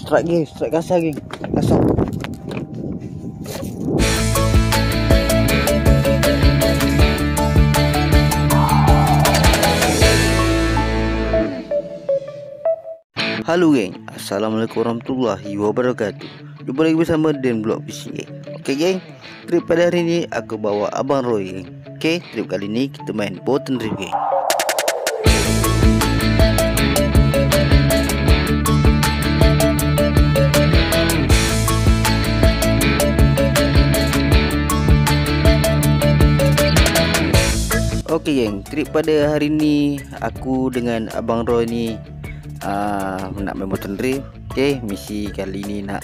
strike geng, strike kasar geng. Kasar. Halo geng, Assalamualaikum warahmatullahi wabarakatuh. Jumpa lagi bersama Dan Vlog PC geng. Oke geng, trip pada hari ini aku bawa Abang Roy geng. Oke, trip kali ini kita main Boat and Drift geng. Oke geng, trip pada hari ini aku dengan Abang Roy ni nak main boat and drift. Okay, misi kali ni nak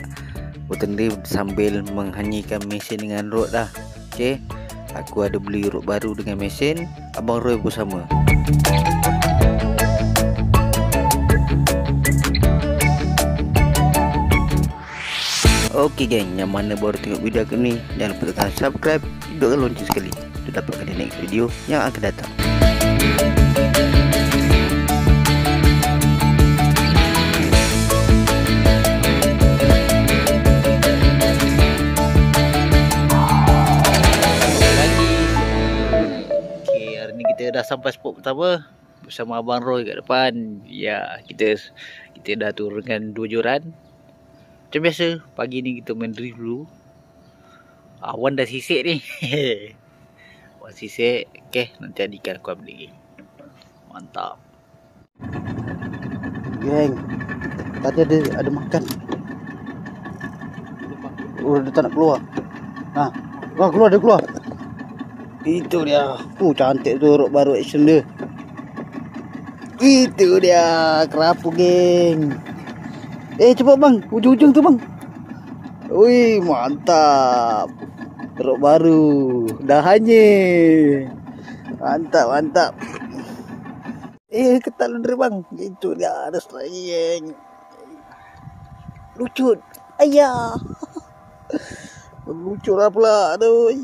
boat and drift sambil menghanyikan mesin dengan rod lah. Okay, aku ada beli rod baru dengan mesin. Abang Roy pun sama. Okey geng, yang mana baru tengok video aku ni, jangan lupa tekan subscribe, hidupkan lonceng sekali untuk dapatkan the next video yang akan datang. Kita dah sampai spot pertama bersama Abang Roy kat depan. Ya, kita dah turunkan 2 joran. Macam biasa, pagi ni kita main drift dulu. Awan dah sisik ni. Awan sisik. Okay, nanti adikan aku ambil lagi. Mantap. Geng, tadi ada makan. Dia tak nak keluar. Nah, keluar, dia keluar. Itu dia. Cantik tu rod baru action dia. Itu dia kerapu geng. Cepat bang, ujung-ujung tu bang. Wih, mantap. Rod baru. Dah hanyir. Mantap. Ketat laundry bang. Itu dia, ada strike geng. Lucut. Ayah. Lucut lah pula. Aduh.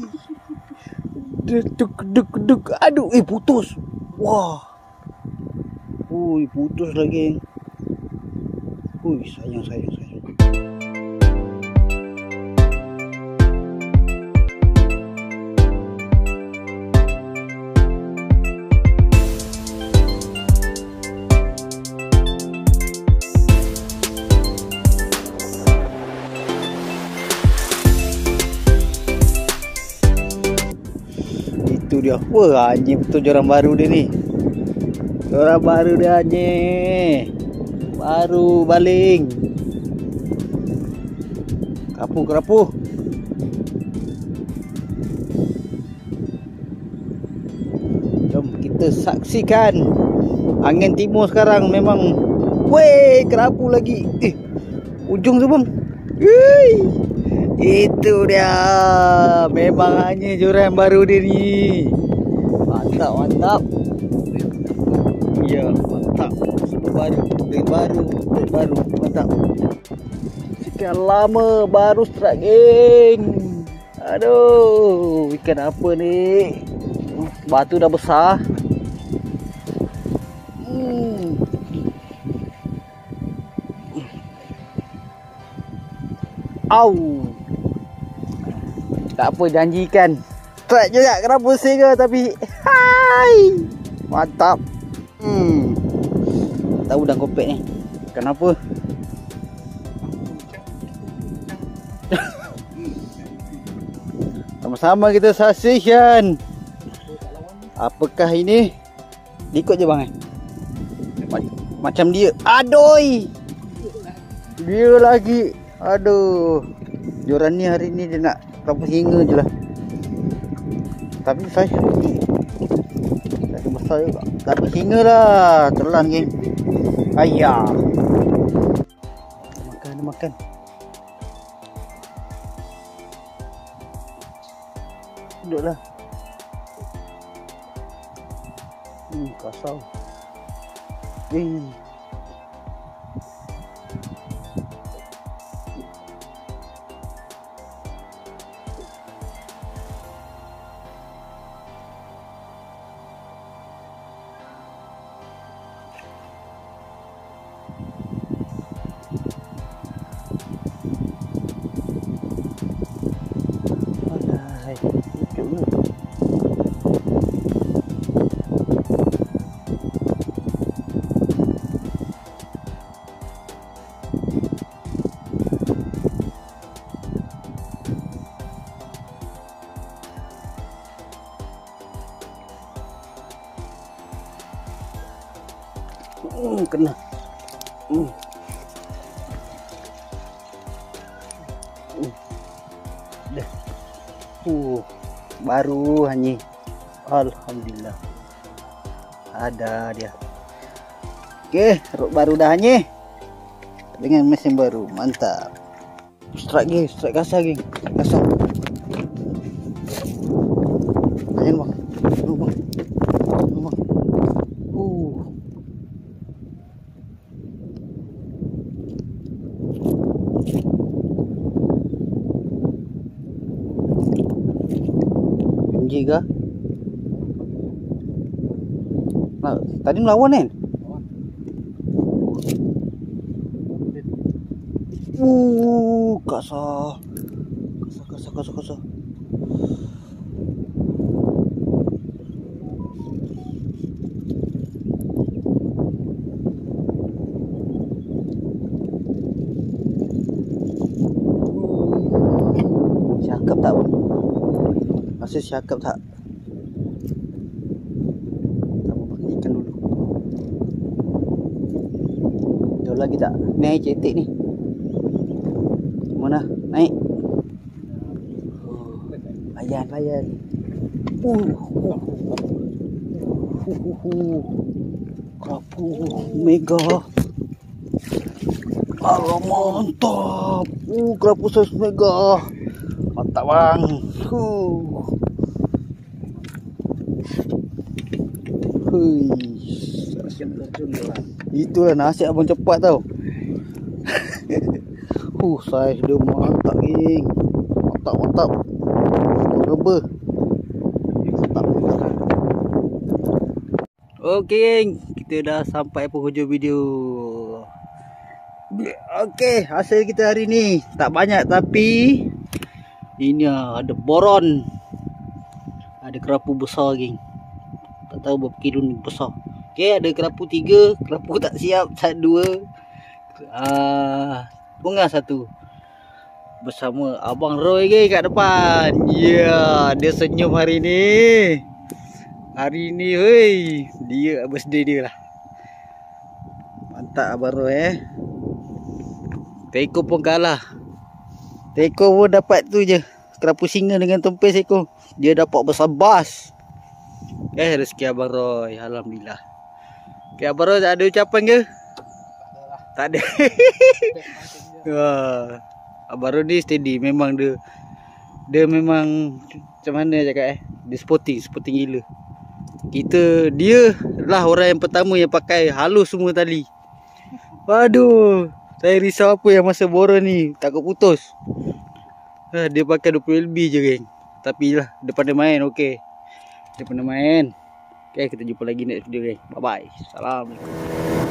Duk. Aduh, putus. Wah. Putus lagi. Sayang. Itu dia. Wah, anjing betul joran baru dia ni. Joran baru dia anjing. Baru baling. Kerapu. Jom kita saksikan angin timur sekarang memang. Weh, kerapu lagi. Ujung tu bang. Itu dia. Memang hanya joran baru dia ni. Mantap. Ya, mantap. Baru. Mantap. Sekian lama baru strike geng. Aduh, ikan apa ni? Batu dah besar. Tak apa, janjikan strike juga kenapa sega tapi mantap. Tahu dah kopek ni. Kenapa? Sama-sama kita saksikan. Apakah ini? Ikut je bang. Macam dia. Aduh. Dia lagi. Aduh. Joran ni hari ni dia nak berapa singa je lah. Tapi saya besar juga. Berapa singa lah. Telan geng. Ayah. Makan. Duduklah. Kasar. kena. Dah. Baru hanya. Alhamdulillah. Ada dia. Okey, rod baru dah hanya. Dengan mesin baru, mantap. Strike geng, strike kasar geng. Kasar. Ayo bang. Bang. Biji kah? Nah, tadi melawan kan? Kasar. Cakap tak bang? Masih cakap tak? Tak apa, ikan dulu. Jauh lagi tak? Naik cetek ni. Mana? Naik. Layan. Kerapu mega. Mantap. Kerapu size mega. Mantap bang. Itulah nasihat abang cepat tau. Saiz dia mantap geng. Mantap. Rubber. Mantap. Okey geng, kita dah sampai penghujung video. Okey, hasil kita hari ni tak banyak tapi ini ada boron. Ada kerapu besar geng. Tak tahu berapa kilo ni besar. Okey, ada kerapu 3, kerapu tak siap, 2. Bunga 1 bersama Abang Roy ke kat depan. Ya, dia senyum hari ni. Hari ni dia birthday dia lah. Mantap Abang Roy Teko pun kalah. Teko pun dapat tu je, kerapu singa dengan tempis Teko. Dia dapat besar bas. Rezeki Abang Roy, alhamdulillah. Okay, Abang Roy tak ada ucapan ke? Tak ada. Abang Roy ni steady. Memang dia memang macam mana cakap dia sporting gila. Dia lah orang yang pertama yang pakai halus semua tali. Waduh, saya risau apa yang masa boron ni takut putus. Dia pakai 20 LB je geng. Tapi lah dia pandai main. Okey, dia pandai main. Okay, kita jumpa lagi next video geng. Bye bye. Assalamualaikum.